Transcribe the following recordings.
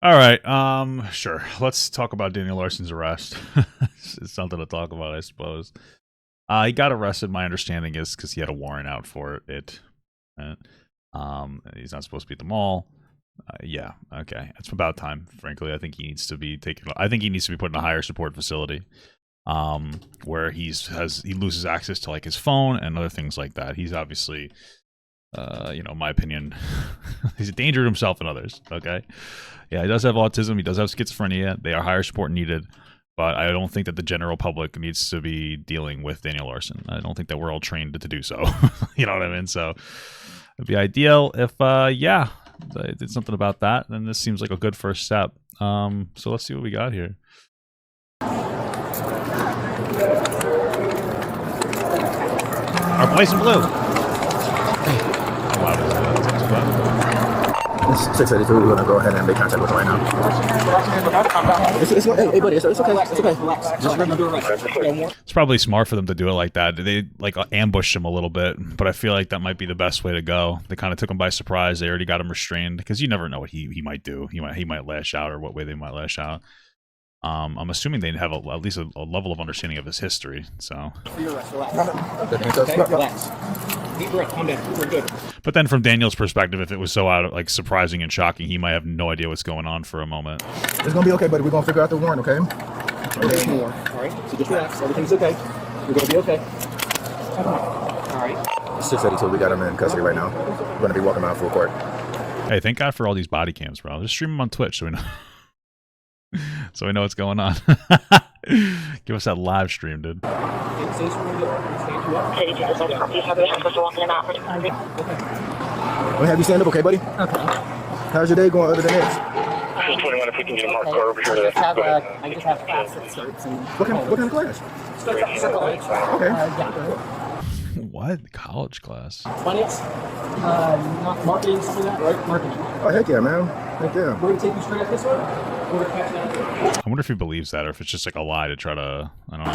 All right. Sure. Let's talk about Daniel Larson's arrest. It's something to talk about, I suppose. He got arrested. My understanding is because he had a warrant out for it. He's not supposed to be at the mall. Yeah. Okay. It's about time. Frankly, I think he needs to be taken. I think he needs to be put in a higher support facility, where he loses access to like his phone and other things like that. He's obviously, in my opinion, he's a danger to himself and others. Okay. Yeah, he does have autism. He does have schizophrenia. They are higher support needed. But I don't think that the general public needs to be dealing with Daniel Larson. I don't think that we're all trained to do so. You know what I mean? So it'd be ideal if, they did something about that. Then this seems like a good first step. So let's see what we got here. Our boys in blue. How loud is that? It's 6:82. We're gonna go ahead and make contact with him right now. Hey, buddy, it's okay. It's okay. Just remember, it's probably smart for them to do it like that. They like ambushed him a little bit, but I feel like that might be the best way to go. They kind of took him by surprise. They already got him restrained because you never know what he might do. He might lash out or what way they might lash out. I'm assuming they have at least a level of understanding of his history. So. Relax. Deep breath, calm down. We're good. But then, from Daniel's perspective, if it was so surprising and shocking, he might have no idea what's going on for a moment. It's gonna be okay, buddy. We're gonna figure out the warrant, okay? There's more. All right. So just relax. Everything's okay. We're gonna be okay. All right. It's 6:82. We got him in custody right now. We're gonna be walking out full court. Hey, thank God for all these body cams, bro. Just stream them on Twitch so we know. So we know what's going on. Give us that live stream, dude. We'll have you stand up, okay, buddy? Okay. How's your day going other than this? 21, if we can get a marked car over here. I just have class at certs and... What kind of class? Okay. Yeah. What? College class? Finance? Not marketing, something like that, right? Marketing. Oh, heck yeah, man. Heck yeah. We're gonna take you straight up this way. We're gonna catch that. I wonder if he believes that or if it's just like a lie to try to, I don't know.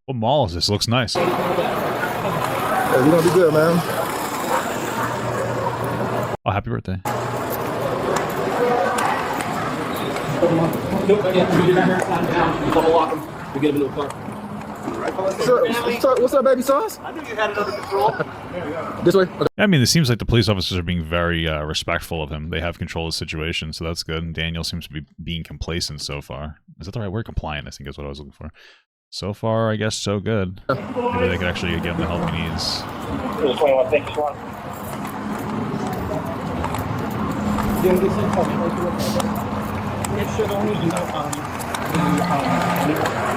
What mall is this? Looks nice. Hey, you're gonna be good, man. Oh, happy birthday. What's up, baby sauce? I knew you had it under control. This way? Okay. I mean, it seems like the police officers are being very respectful of him. They have control of the situation, so that's good. And Daniel seems to be being complacent so far. Is that the right word? Compliant, I think is what I was looking for. So far, I guess, so good. Maybe they could actually give him the help he needs. 21, thank you,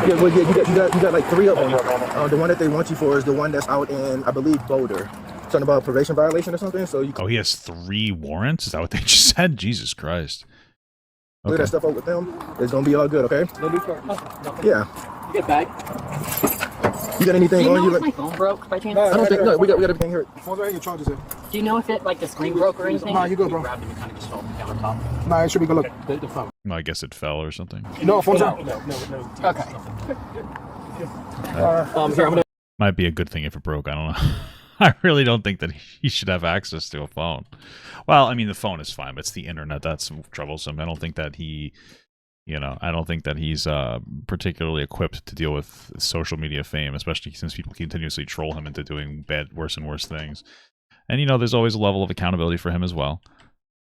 You got like 3 of them. The one that they want you for is the one that's out in, I believe, Boulder. Something about probation violation or something. So you. Oh, he has 3 warrants? Is that what they just said? Jesus Christ. Clear that stuff out with them. It's gonna be all good, okay? No need for Yeah. You get back. You got anything Do you on know you? if my phone broke by chance? I don't think. No, we got everything here. Phone's right here, charges it. Do you know if it, like, the screen broke or anything? Nah, you good, bro. Grabbed him and kind of just fell down on top. Nah, it should be good. Look. The phone. Well, I guess it fell or something. No, phone's No. out. Okay. Here, I'm gonna. Might be a good thing if it broke. I don't know. I really don't think that he should have access to a phone. Well, I mean, the phone is fine, but it's the internet that's troublesome. I don't think that I don't think that he's particularly equipped to deal with social media fame, especially since people continuously troll him into doing worse and worse things. And, there's always a level of accountability for him as well.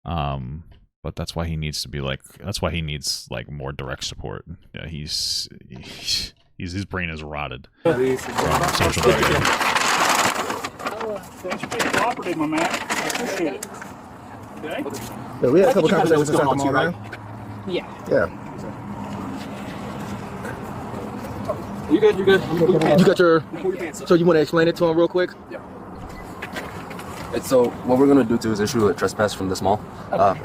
But that's why he needs to be more direct support. Yeah, his brain is rotted from social media. Thanks for being cooperative, my man. I appreciate it. Okay? Yeah, we had a couple conversations what's going inside the on mall, too, man. Yeah. Yeah. You good? You're good. You got your. So you want to explain it to him real quick? So what we're gonna do too is issue a trespass from this mall.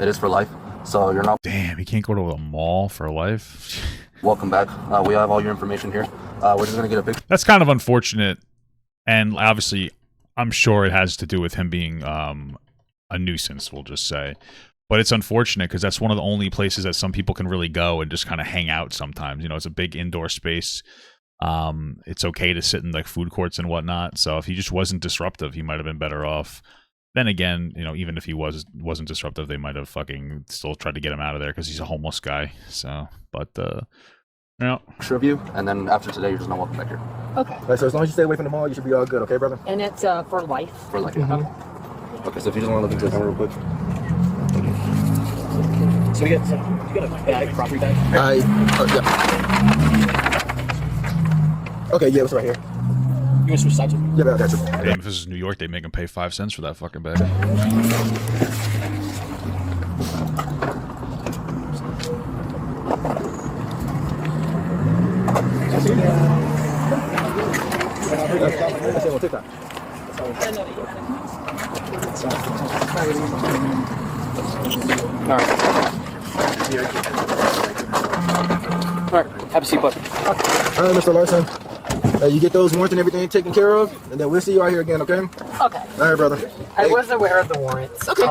It is for life, so you're not. Damn, he can't go to a mall for life. Welcome back. We have all your information here. We're just gonna get a picture. That's kind of unfortunate, and obviously, I'm sure it has to do with him being a nuisance. We'll just say, But it's unfortunate because that's one of the only places that some people can really go and just kind of hang out sometimes. You know, it's a big indoor space. It's okay to sit in like food courts and whatnot. So if he just wasn't disruptive, he might have been better off. Then again, you know, even if he wasn't disruptive, they might have fucking still tried to get him out of there because he's a homeless guy. So, but yeah. Review, and then after today, you're just not welcome back here. Okay. All right, so as long as you stay away from the mall, you should be all good, okay, brother? And it's for life. For like, Okay, so if you just want to look into the camera real quick. So you get a bag, property bag? Yeah. Okay, yeah, it's right here. You want to switch sides with me? Yeah, I got you. Damn, if this is New York, they make him pay 5 cents for that fucking bag. That's it on TikTok. All right, have a seat, bud. All right, Mr. Larson. You get those warrants and everything taken care of, and then we'll see you out here again, okay? Okay. All right, brother. I was aware of the warrants. Okay.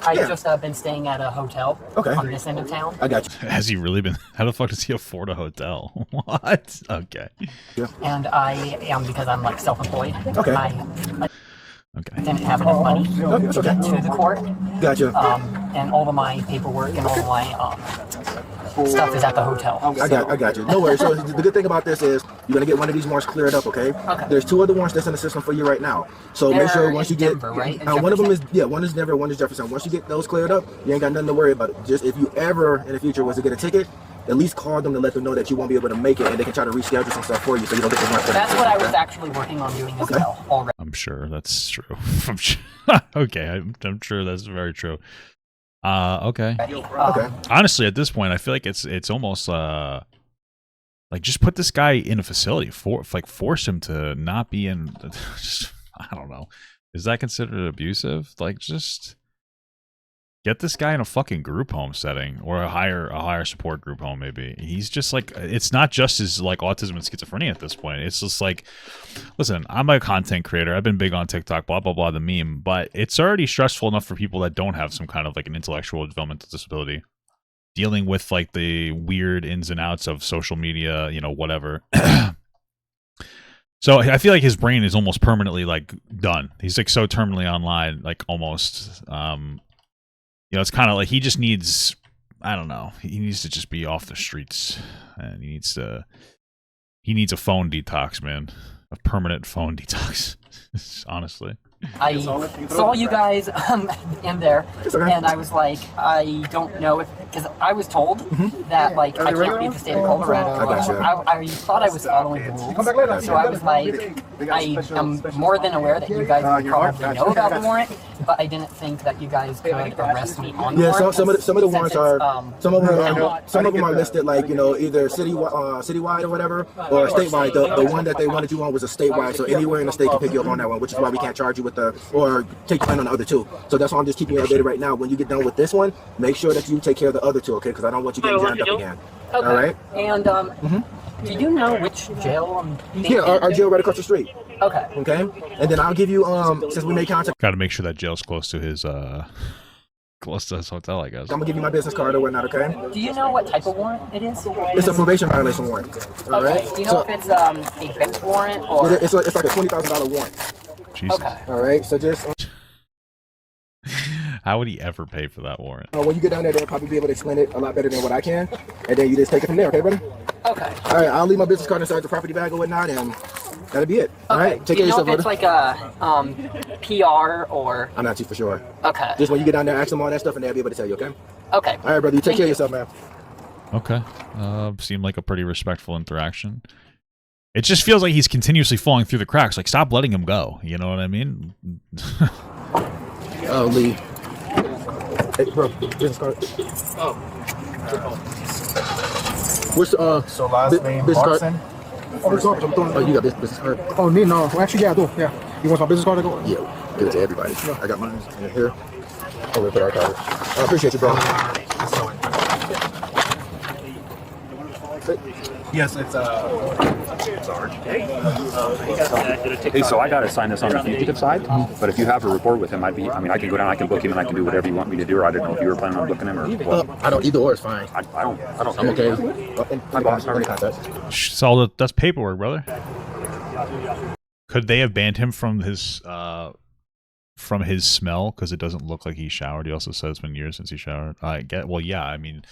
I Yeah. just been staying at a hotel Okay. on this end of town. I got you. Has he really been? How the fuck does he afford a hotel? What? Okay. And I am, because I'm like self-employed. Okay. I Okay. didn't have enough money that's to get okay. to the court. Gotcha. And all of my paperwork and all of my stuff is at the hotel. I got you. No worries. So the good thing about this is you're gonna get one of these warrants cleared up, okay? Okay. There's 2 other warrants that's in the system for you right now. So make sure They're once you in get Denver, right? In one of them is Jefferson? one is Denver, one is Jefferson. Once you get those cleared up, you ain't got nothing to worry about. Just if you ever in the future was to get a ticket, at least call them to let them know that you won't be able to make it, and they can try to reschedule some stuff for you so you don't get the warrant. That's what I was actually working on doing as well already. I'm sure that's true. I'm sure. Okay, I'm sure that's very true. Okay. Okay. Honestly, at this point, I feel like it's almost like just put this guy in a facility, force him to not be in. Just, I don't know. Is that considered abusive? Like, just get this guy in a fucking group home setting or a higher support group home. Maybe he's just like, it's not just his like autism and schizophrenia at this point. It's just like, listen, I'm a content creator. I've been big on TikTok, blah blah blah, the meme. But it's already stressful enough for people that don't have some kind of like an intellectual developmental disability, dealing with like the weird ins and outs of social media, you know, whatever. So I feel like his brain is almost permanently like done. He's like so terminally online, like almost. You know, it's kind of like he just needs, I don't know, he needs to just be off the streets, and he needs a phone detox, man, a permanent phone detox. Honestly, I saw you guys in there, and I was like, I don't know if, because I was told that like I can't leave the state of Colorado. I gotcha. I thought I was following the rules, so I was like, I am more than aware that you guys would probably know about the warrant, but I didn't think that you guys could arrest me on the Yeah, warrant. some of the warrants since it's, are some of them are listed like, you know, either citywide or whatever, or statewide. The one that they wanted you on was a statewide, so anywhere in the state can pick you up on that one, which is why we can't charge you with or take you in on the other 2. So that's why I'm just keeping you updated right now. When you get done with this one, make sure that you take care of the other 2, okay? Because I don't want you getting jammed up again. Okay. All right? And do you know which jail I'm being Yeah, our jail right across the street. Okay. Okay, and then I'll give you since we made contact, got to make sure that jail's close to his hotel, I guess. I'm gonna give you my business card or whatnot. Okay, Do you know what type of warrant it is? it's a probation violation warrant. All right, Okay. Do you know if it's a bench warrant or? it's like a $20,000 warrant. Jesus. Okay. All right, so just How would he ever pay for that warrant? when you get down there, they'll probably be able to explain it a lot better than what I can, and then you just take it from there. Okay, brother? Okay. All right, I'll leave my business card inside the property bag or whatnot, and that'll be it. All right, take Do care you of know yourself, if brother. it's like a PR or? I'm not too for sure. Okay. Just when you get down there, ask them all that stuff, and they'll be able to tell you. Okay. Okay. All right, brother. You take Thank care of you. yourself, man. Okay. Seemed like a pretty respectful interaction. It just feels like he's continuously falling through the cracks. Like, stop letting him go. You know what I mean? Oh, Lee. Hey, bro, business card. Oh. What's So last name business card? Larson. Oh, you got business card? Oh, me no. Well, actually, yeah, I do. Yeah. You want my business card to go? Yeah, give it to everybody. I got mine in here. Oh, we put our card. I appreciate you, bro. Yes, it's Hey, so I got to sign this on the fugitive side, but if you have a report with him, I can go down, I can book him, and I can do whatever you want me to do, or I don't know if you were planning on booking him or what. I don't, either or is fine. I don't. I'm okay. My boss already It's all that's paperwork, brother. Could they have banned him from his smell because it doesn't look like he showered? He also said it's been years since he showered. I get. Well, yeah. I mean,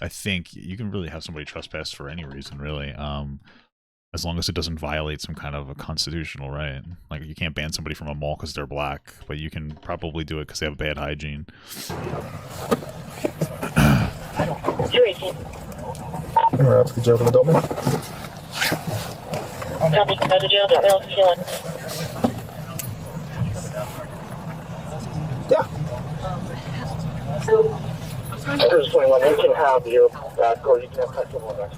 I think you can really have somebody trespass for any reason, really, as long as it doesn't violate some kind of a constitutional right. Like you can't ban somebody from a mall because they're black, but you can probably do it because they have bad hygiene. 218. We're up to the jail for the adult man. Copy. Go to jail. Don't know if you want. Yeah. There's 21. You can have your back or you can have custom one back.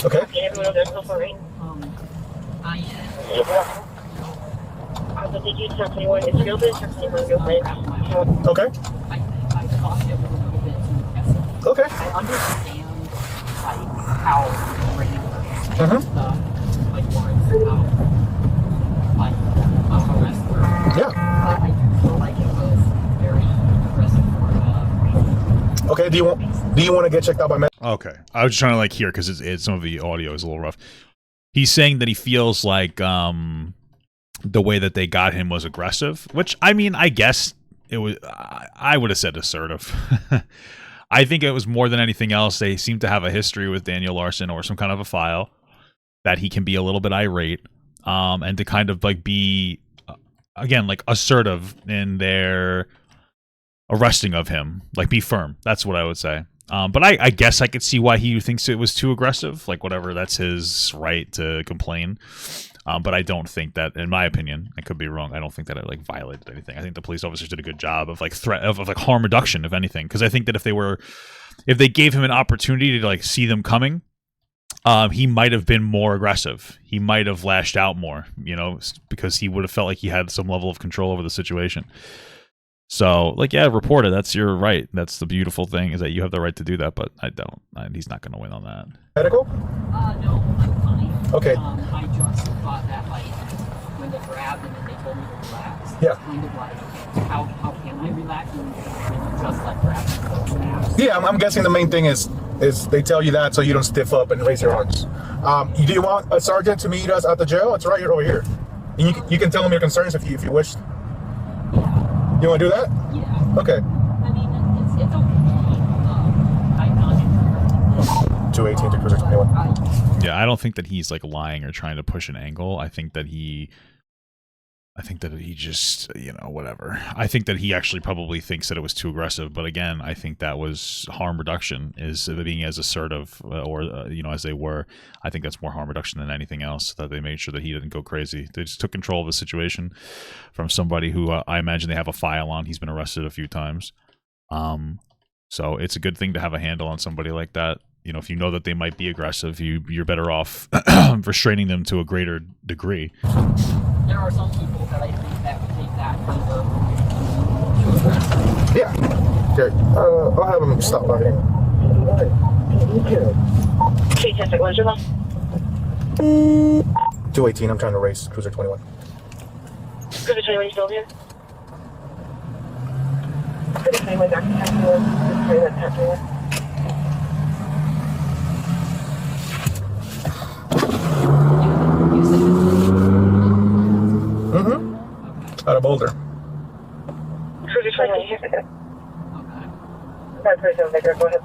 Okay. Can everyone else go for it? But did you tell anyone it's real business or anyone go play? Okay. I thought it was a little bit too aggressive. Okay. I understand like how regular Mhm. like warrants like arrest. Yeah. But I do feel like it was very aggressive for Okay. Do you want to get checked out by med? Okay, I was just trying to like hear because it's some of the audio is a little rough. He's saying that he feels like the way that they got him was aggressive, which I mean, I guess it was. I would have said assertive. I think it was more than anything else. They seem to have a history with Daniel Larson or some kind of a file that he can be a little bit irate, and to kind of like be again like assertive in their arresting of him, like be firm. That's what I would say. But I guess I could see why he thinks it was too aggressive. Like whatever, that's his right to complain. But I don't think that, in my opinion, I could be wrong. I don't think that it like violated anything. I think the police officers did a good job of like threat of like harm reduction, if anything. Because I think that if they gave him an opportunity to like see them coming, he might have been more aggressive. He might have lashed out more, because he would have felt like he had some level of control over the situation. So, like, yeah, report it. That's your right. That's the beautiful thing is that you have the right to do that. But I don't. He's not going to win on that. Medical? no, I'm fine. Okay. I just thought that like when they grabbed and then they told me to relax. Yeah. It's kind of like how can I relax when you just like grab and relax? Yeah, I'm guessing the main thing is they tell you that so you don't stiff up and raise your arms. Do you want a sergeant to meet us at the jail? It's right here over here. And you can tell him your concerns if you wish. Yeah. You want to do that? Yeah. Okay. I mean, it's okay. I'm not 218 to cruiser 21. Yeah, I don't think that he's like lying or trying to push an angle. I think that he just, whatever. I think that he actually probably thinks that it was too aggressive. But again, I think that was harm reduction, is being as assertive as they were. I think that's more harm reduction than anything else, that they made sure that he didn't go crazy. They just took control of the situation from somebody who I imagine they have a file on. He's been arrested a few times. So it's a good thing to have a handle on somebody like that. If you know that they might be aggressive, you're better off restraining them to a greater degree. There are some people that I think that would take that over. Yeah. Here, I'll have him stop by here. 310, what is your last? 218, I'm trying to race cruiser 21. Cruiser 21, you still here? Cruiser 21, back to 10. Out of Boulder. Cruiser 21, you here? Okay. 537, Baker, go ahead.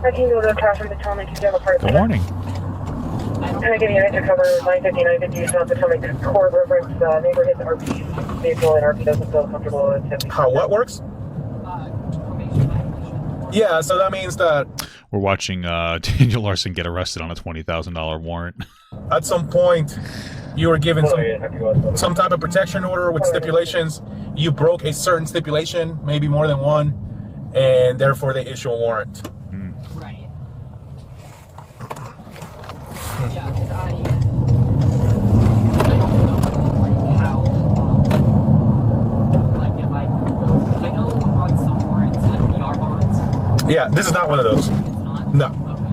I can go to the classroom to Potomac if you have a part. Good morning. Can I give you an answer cover 950, 950, South Potomac, Core reference, neighbor hits RP vehicle and RP doesn't feel comfortable with 50. How what works? Yeah, so that means that We're watching Daniel Larson get arrested on a $20,000 warrant. at some point you were given some type of protection order with stipulations. You broke a certain stipulation, maybe more than one, and therefore they issue a warrant. Right. Yeah, because I don't know, like, how, like, if I know on some warrants, like, PR warrants. Yeah, this is not one of those. It's not? No. Okay.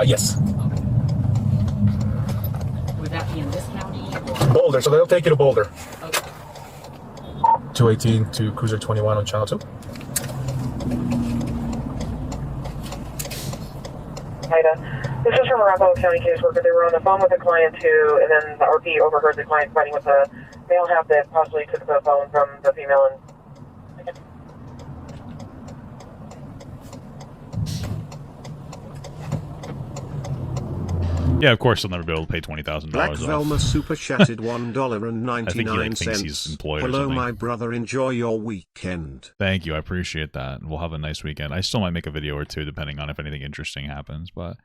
Yes. Would that be in this county? Or? Boulder, so they'll take you to Boulder. Okay. 218 to Cruiser 21 on Channel 2. This is from Arapahoe County caseworker. They were on the phone with a client too, and then the RP overheard the client fighting with a male half that possibly took the phone from the female. And Yeah, of course he'll never be able to pay $20,000 Black off. Velma super chatted $1.99. I think he thinks he's employed or Hello, something. my brother. Enjoy your weekend. Thank you, I appreciate that. We'll have a nice weekend. I still might make a video or two depending on if anything interesting happens, but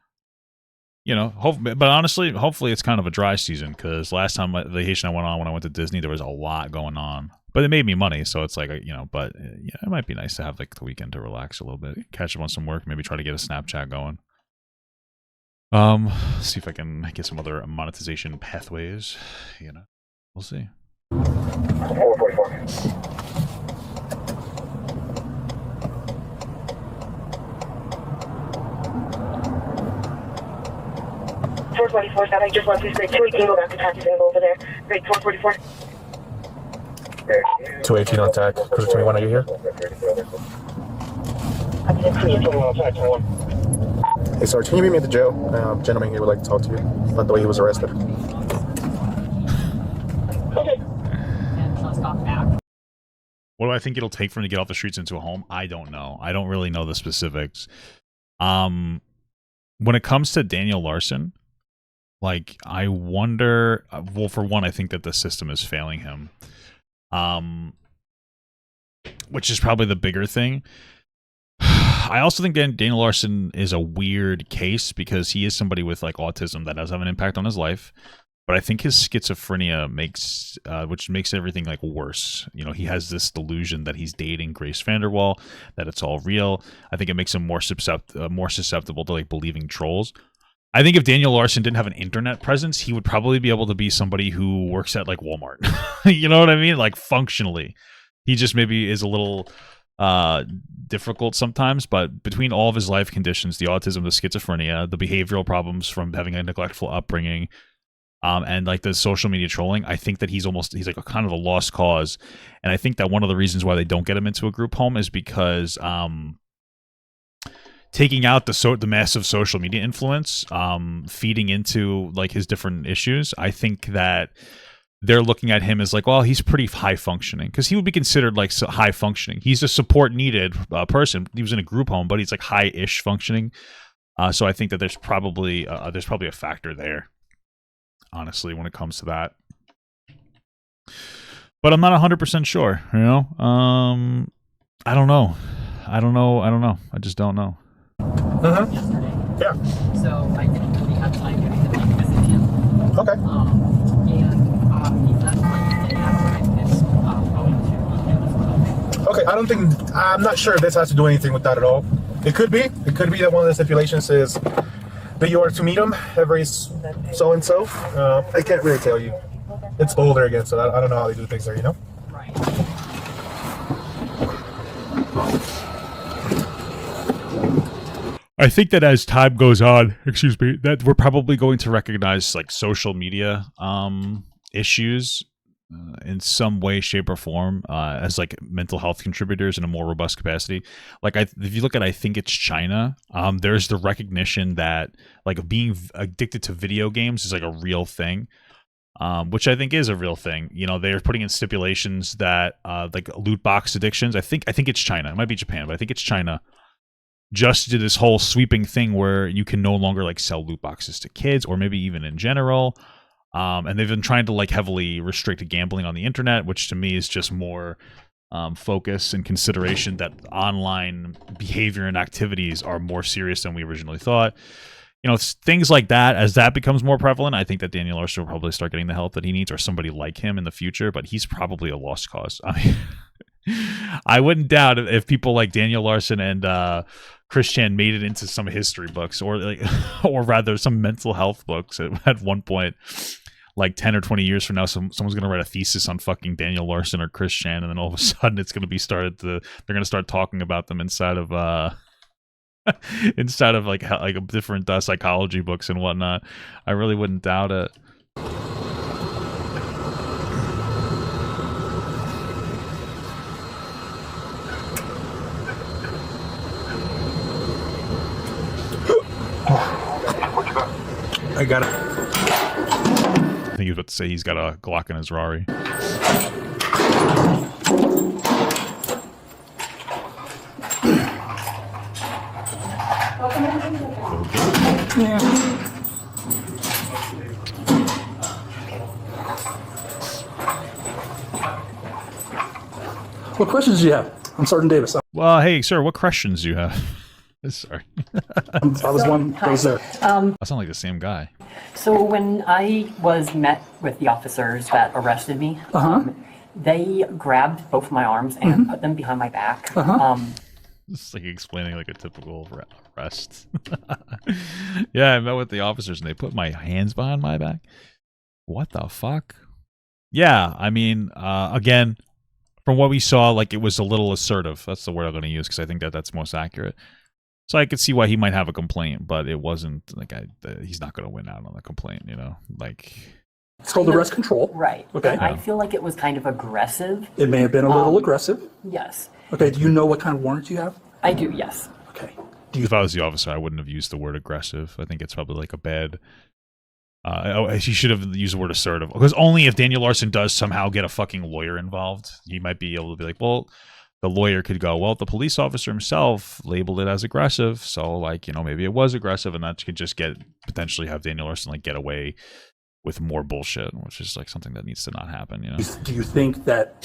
you know, but honestly, hopefully it's kind of a dry season because last time the vacation I went on when I went to Disney, there was a lot going on. But it made me money, so it's like, you know, but yeah, it might be nice to have like the weekend to relax a little bit, catch up on some work, maybe try to get a Snapchat going. See if I can get some other monetization pathways, you know. We'll see. 444. 444, I just want to say 218, go back to taxi and go over there. Great, 444. 218 on TAC. Cruiser 21, are you here? I'm just 218 on taxi 1. Hey, sir, can you meet me at the jail? Gentleman here would like to talk to you about the way he was arrested. Okay. And let's talk back. What do I think it'll take for him to get off the streets into a home? I don't know. I don't really know the specifics. When it comes to Daniel Larson, like, I wonder, well, for one, I think that the system is failing him. Which is probably the bigger thing. I also think Daniel Larson is a weird case because he is somebody with like autism that does have an impact on his life. But I think his schizophrenia makes, which makes everything like worse. You know, he has this delusion that he's dating Grace Vanderwall, that it's all real. I think it makes him more susceptible to like believing trolls. I think if Daniel Larson didn't have an internet presence, he would probably be able to be somebody who works at like Walmart. You know what I mean? Like functionally, he just maybe is a little difficult sometimes, but between all of his life conditions, the autism, the schizophrenia, the behavioral problems from having a neglectful upbringing, and like the social media trolling, I think that he's like a kind of a lost cause. And I think that one of the reasons why they don't get him into a group home is because taking out the massive social media influence, feeding into like his different issues, I think that they're looking at him as like, well, he's pretty high functioning, because he would be considered like high functioning. He's a support needed person. He was in a group home, but he's like high-ish functioning. So I think that there's probably a factor there, honestly, when it comes to that. But I'm not 100% sure, you know? I don't know. I just don't know. Yesterday. Yeah. So I didn't really have time to like visit him. Okay. And he left like the day after I missed going to meet him as well. Okay, I'm not sure if this has to do anything with that at all. It could be that one of the stipulations says that you are to meet him every so-and-so. I can't really tell you. It's older again, so I don't know how they do things there, you know? Right. I think that as time goes on, that we're probably going to recognize like social media issues in some way, shape, or form as like mental health contributors in a more robust capacity. Like if you look at, I think it's China, there's the recognition that like being addicted to video games is like a real thing. Which I think is a real thing. You know, they're putting in stipulations that like loot box addictions. I think it's China. It might be Japan, but I think it's China. Just did this whole sweeping thing where you can no longer like sell loot boxes to kids, or maybe even in general. And they've been trying to like heavily restrict gambling on the internet, which to me is just more focus and consideration that online behavior and activities are more serious than we originally thought. You know, things like that, as that becomes more prevalent, I think that Daniel Larson will probably start getting the help that he needs, or somebody like him in the future, but he's probably a lost cause. I mean, I wouldn't doubt if people like Daniel Larson and Chris Chan made it into some history books, or like, or rather some mental health books at one point, like 10 or 20 years from now, someone's going to write a thesis on fucking Daniel Larson or Chris Chan, and then all of a sudden it's going to be they're going to start talking about them inside of instead of like different psychology books and whatnot. I really wouldn't doubt it. I got it. I think he was about to say he's got a Glock in his Rari. Yeah. What questions do you have? I'm Sergeant Davis. Well, hey, sir, what questions do you have? Sorry. I was one that was there. I sound like the same guy. So when I was met with the officers that arrested me, they grabbed both of my arms and put them behind my back. It's like explaining like a typical arrest. Yeah, I met with the officers and they put my hands behind my back. What the fuck? Yeah, I mean, again, from what we saw, like it was a little assertive. That's the word I'm going to use because I think that that's most accurate. So I could see why he might have a complaint, but it wasn't like he's not going to win out on the complaint, you know? Like It's called arrest control. Right. Okay. And I feel like it was kind of aggressive. It may have been a little aggressive. Yes. Okay. Do you know what kind of warrant you have? I do, yes. Okay. if I was the officer, I wouldn't have used the word aggressive. I think it's probably like a bad... he should have used the word assertive. Because only if Daniel Larson does somehow get a fucking lawyer involved, he might be able to be like, well... The lawyer could go, well, the police officer himself labeled it as aggressive, so, like, you know, maybe it was aggressive, and that could just potentially have Daniel Larson, like, get away with more bullshit, which is, like, something that needs to not happen, you know? Do you think that,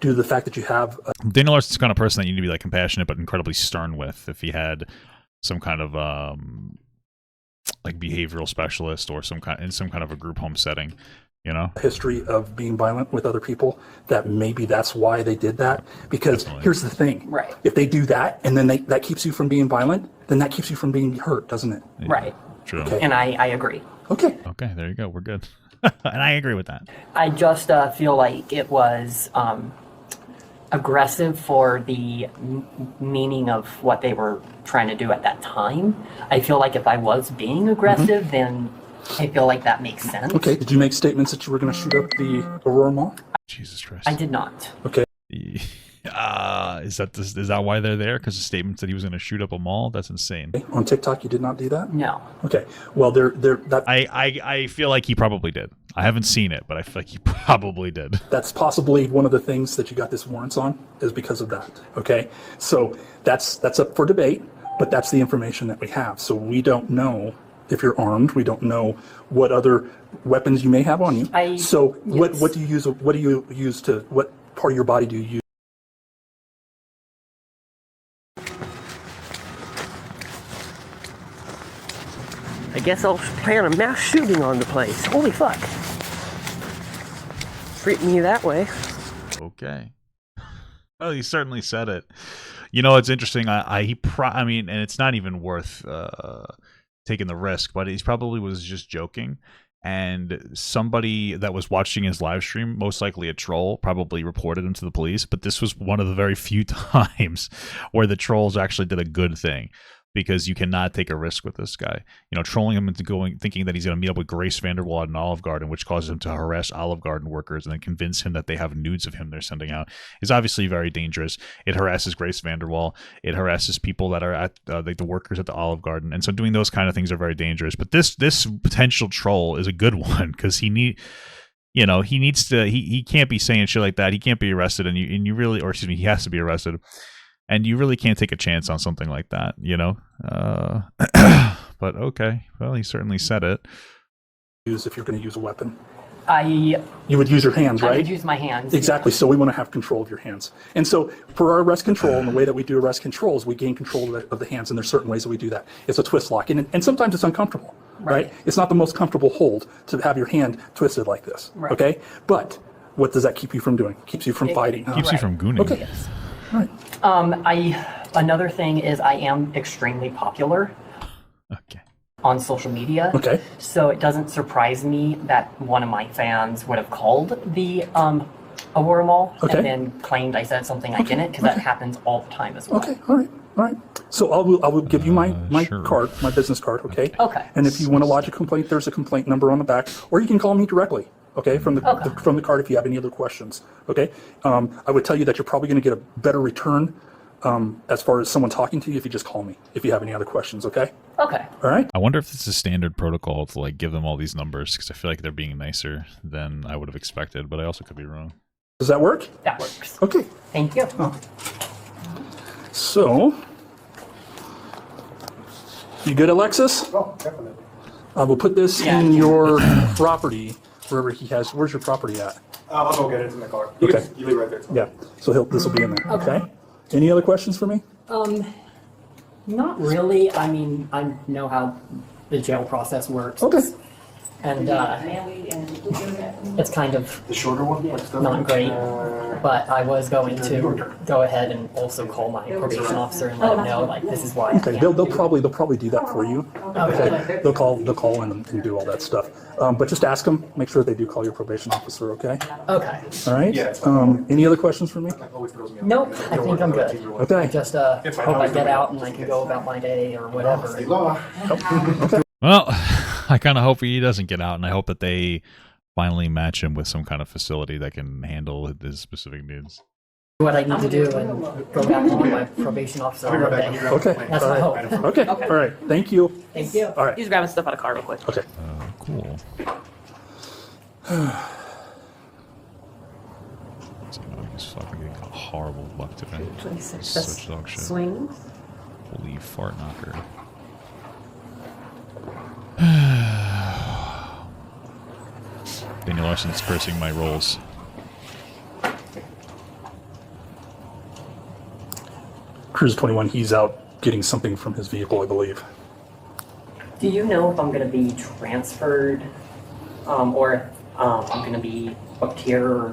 due to the fact that you have... Daniel Larson's the kind of person that you need to be, like, compassionate but incredibly stern with. If he had some kind of, like, behavioral specialist or in some kind of a group home setting, you know, history of being violent with other people, that maybe that's why they did that. Because here's the thing, right? If they do that and then that keeps you from being violent, then that keeps you from being hurt, doesn't it? Yeah, right. True. Okay. And I agree. Okay. Okay, there you go. We're good. And I agree with that. I just feel like it was aggressive for the meaning of what they were trying to do at that time. I feel like if I was being aggressive, then I feel like that makes sense. Okay. Did you make statements that you were going to shoot up the Aurora Mall? Jesus Christ. I did not. Okay. Is that why they're there? Because the statement that he was going to shoot up a mall? That's insane. Okay. On TikTok, you did not do that? No. Okay. Well, I feel like he probably did. I haven't seen it, but I feel like he probably did. That's possibly one of the things that you got this warrants on, is because of that. Okay. So that's up for debate, but that's the information that we have. So we don't know if you're armed. We don't know what other weapons you may have on you. Yes. What do you use? What do you use to? What part of your body do you use? I guess I'll plan a mass shooting on the place. Holy fuck! Treat me that way. Okay. Well, he certainly said it. You know, it's interesting. I mean, and it's not even worth taking the risk, but he probably was just joking. And somebody that was watching his live stream, most likely a troll, probably reported him to the police. But this was one of the very few times where the trolls actually did a good thing. Because you cannot take a risk with this guy. You know, trolling him into thinking that he's going to meet up with Grace Vanderwall at an Olive Garden, which causes him to harass Olive Garden workers and then convince him that they have nudes of him they're sending out, is obviously very dangerous. It harasses Grace Vanderwall. It harasses people that are at like the workers at the Olive Garden, and so doing those kind of things are very dangerous. But this potential troll is a good one because he needs to. He can't be saying shit like that. He can't be arrested, and you really, or excuse me, he has to be arrested. And you really can't take a chance on something like that, you know? But okay. Well, he certainly said it. If you're going to use a weapon. You would use your hands, right? I would use my hands. Exactly. So we want to have control of your hands. And so for our arrest control, and the way that we do arrest control is we gain control of the hands, and there's certain ways that we do that. It's a twist lock. And sometimes it's uncomfortable, right? It's not the most comfortable hold to have your hand twisted like this, okay? But what does that keep you from doing? Keeps you from fighting. Keeps you from gooning. Okay. Yes. All right. Another thing is I am extremely popular. Okay. On social media. Okay. So it doesn't surprise me that one of my fans would have called the Aurora Mall and then claimed I said something I didn't, because that happens all the time as well. Okay. All right. All right. So I will give you my Sure. card, my business card, okay? Okay. And if you want to lodge a complaint, there's a complaint number on the back, or you can call me directly, okay? From the card if you have any other questions, okay? I would tell you that you're probably going to get a better return as far as someone talking to you if you just call me if you have any other questions, okay? Okay. All right. I wonder if it's a standard protocol to like give them all these numbers because I feel like they're being nicer than I would have expected, but I also could be wrong. Does that work? That works. Okay. Thank you. So, you good, Alexis? Oh, definitely. I will put this in your property wherever he has. Where's your property at? I'll go get it in the car. Okay. You leave right there. Yeah. So this will be in there. Okay. Any other questions for me? Not really. I mean, I know how the jail process works. Okay. And it's kind of The shorter one? not great, but I was going to go ahead and also call my probation officer and let him know, like, this is why. I Okay. can't. They'll probably do that for you. Okay. They'll call in and do all that stuff. But just ask them. Make sure they do call your probation officer. Okay. Okay. All right. Any other questions for me? Nope. I think I'm good. Okay. Just hope I get out and I can go about my day or whatever. Well, I kind of hope he doesn't get out, and I hope that they finally match him with some kind of facility that can handle his specific needs. What I need to do and go back on my probation officer on Monday. Okay. That's All my right. hope. Okay. All right. Thank you. Thank you. All right. He's grabbing stuff out of the car real quick. Okay. Cool. He's fucking getting horrible luck today. 26. Such dog shit. Swings. Holy fart knocker. Daniel Larson's cursing my rolls. Cruise 21. He's out getting something from his vehicle, I believe. Do you know if I'm going to be transferred or if I'm going to be booked here? Or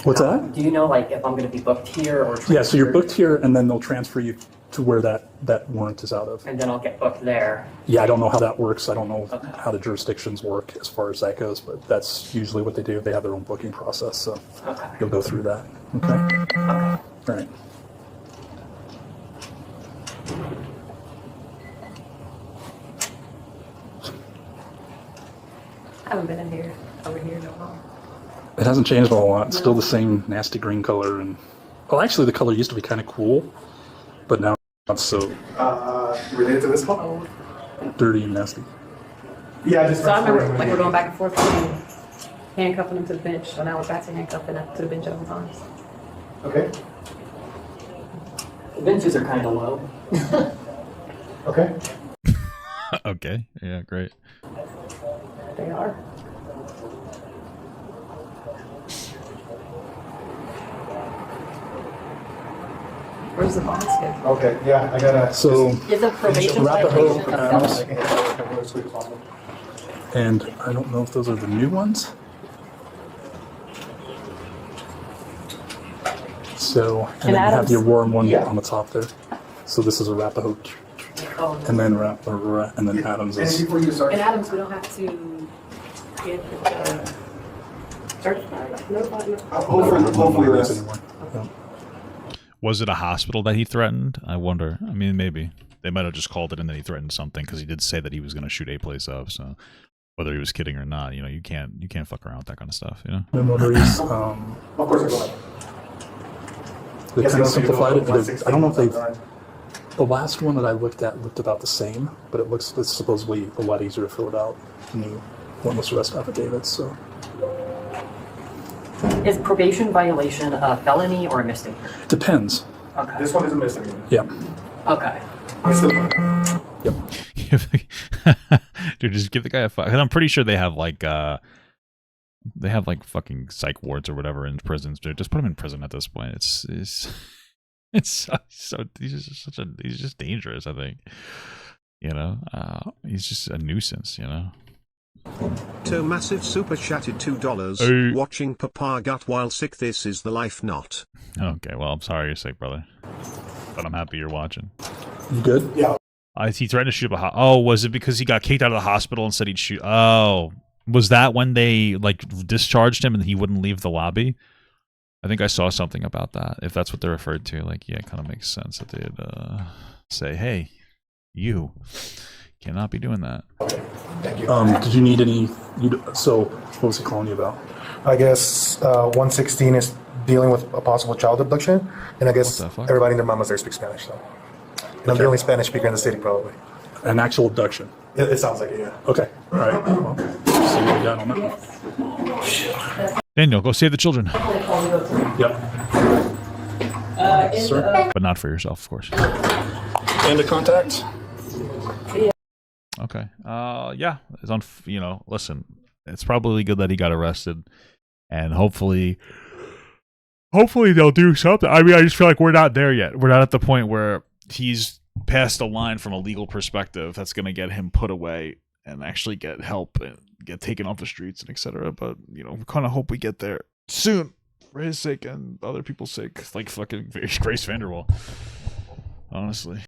What's that? do you know, like, if I'm going to be booked here or transferred? Yeah. So you're booked here, and then they'll transfer you to where that warrant is out of. And then I'll get booked there. Yeah, I don't know how that works. I don't know Okay. how the jurisdictions work as far as that goes, but that's usually what they do. They have their own booking process, so Okay. you'll go through that. Okay. All right. I haven't been in here, over here no more. It hasn't changed a whole lot. It's still the same nasty green color, and well, actually, the color used to be kind of cool, but now it's so Related to this one? dirty and nasty. Yeah, just. So I remember, like, we're going back and forth between handcuffing him to the bench, so now we're back to handcuffing him to the bench over times. Okay. The benches are kind of low. Okay. Okay. Yeah, great. They are. Where's the bond schedule? Okay, yeah, I gotta. So, Is a probation Arapahoe, violation a felony? and I don't know if those are the new ones. So, and then you have the Aurora one on the top there. So this is Arapahoe, and then and then Adams is. Before you start. In Adams, we don't have to get certified. Nobody. Hopefully this. Anymore. Yeah. Was it a hospital that he threatened? I wonder. I mean, maybe. They might have just called it and then he threatened something because he did say that he was going to shoot a place up. So whether he was kidding or not, you know, you can't fuck around with that kind of stuff, you know? No notaries. Of course I go ahead. They Yes, kind of I don't think simplified it. it'll- I don't know if they've. The last one that I looked at looked about the same, but it's supposedly a lot easier to fill it out than the warrantless arrest affidavits. So Is probation violation a felony or a misdemeanor? depends. Okay. This one is a misdemeanor. Yeah. Okay. I still. Yep. Dude, just give the guy a fuck. I'm pretty sure they have like fucking psych wards or whatever in prisons, dude. Just put him in prison at this point. It's so he's just dangerous, I think. You know? He's just a nuisance, you know? To massive super chatted $2. Hey. Watching Papa Gut while sick. This is the life not. Okay, well, I'm sorry you're sick, brother. But I'm happy you're watching. You good? Yeah. He threatened to shoot up a oh, was it because he got kicked out of the hospital and said he'd shoot? Oh, was that when they, like, discharged him and he wouldn't leave the lobby? I think I saw something about that. If that's what they're referred to, like, yeah, it kind of makes sense that they'd say, "Hey, you cannot be doing that." Thank you. Did you need any? So, what was he calling you about? I guess 116 is dealing with a possible child abduction, and I guess everybody and their mamas there speak Spanish, so. And I'm the only Spanish speaker in the city, probably. An actual abduction. It sounds like it, yeah. Okay. All right. Well, see what we got on that one. Daniel, go save the children. Yep. Sir. But not for yourself, of course. And a contact. Okay. Yeah. It's on. Listen. It's probably good that he got arrested, and hopefully they'll do something. I mean, I just feel like we're not there yet. We're not at the point where he's past a line from a legal perspective that's going to get him put away and actually get help and get taken off the streets and etc. But we kind of hope we get there soon for his sake and other people's sake, like fucking Grace Vanderwall. Honestly.